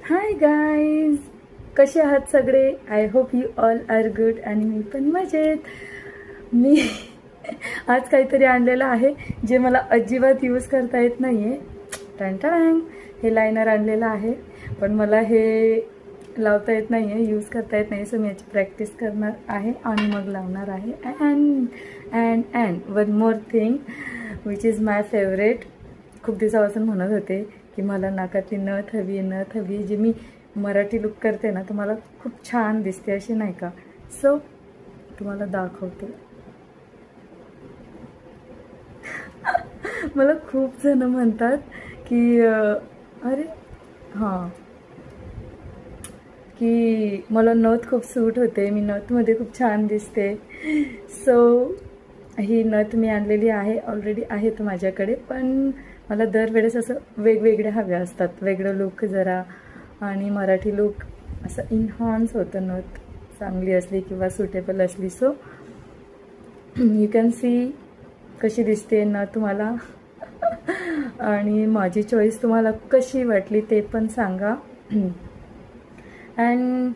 Hi guys, कसे आहात सगळे? I hope you all are good. आणि मी पण मजेत. मी आज काहीतरी आणलेलं आहे जे मला अजिबात यूज करता येत नाही आहे. टँटँग, हे लायनर आणलेलं आहे, पण मला हे लावता येत नाही आहे, यूज करता येत नाही. सो मी याची प्रॅक्टिस करणार आहे आणि मग लावणार आहे. And one more thing which is my favourite. खूप दिवसापासून म्हणत होते की मला नाकातली नथ हवी जी मी मराठी लुक करते ना, तर मला खूप छान दिसते अशी, नाही का? सो तुम्हाला दाखवते. मला खूप जण म्हणतात की अरे हां, की मला नथ खूप सूट होते, मी नथमध्ये खूप छान दिसते. सो ही नथ मी आणलेली आहे, ऑलरेडी आहेत माझ्याकडे, पण मला दरवेळेस असं वेगवेगळ्या हव्या असतात, वेगळं लुक जरा, आणि मराठी लुक असं इन्हान्स होतं नथ चांगली असली किंवा सुटेबल असली. सो यू कॅन सी कशी दिसते ना तुम्हाला. आणि माझी चॉईस तुम्हाला कशी वाटली ते पण सांगा. अँड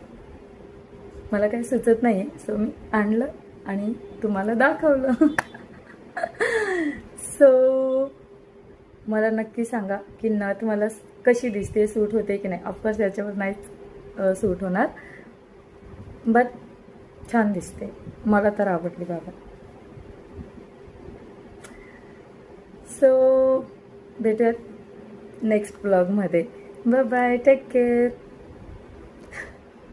मला काही सुचत नाही आहे, सो मी आणलं आणि तुम्हाला दाखवलं. सो मला नक्की सांगा की नथ मला कशी दिसते, सूट होते की नाही. ऑफकोर्स याच्यावर नाहीच सूट होणार, बट छान दिसते, मला तर आवडली बाबा. सो भेटूयात नेक्स्ट ब्लॉगमध्ये. Bye bye, take care.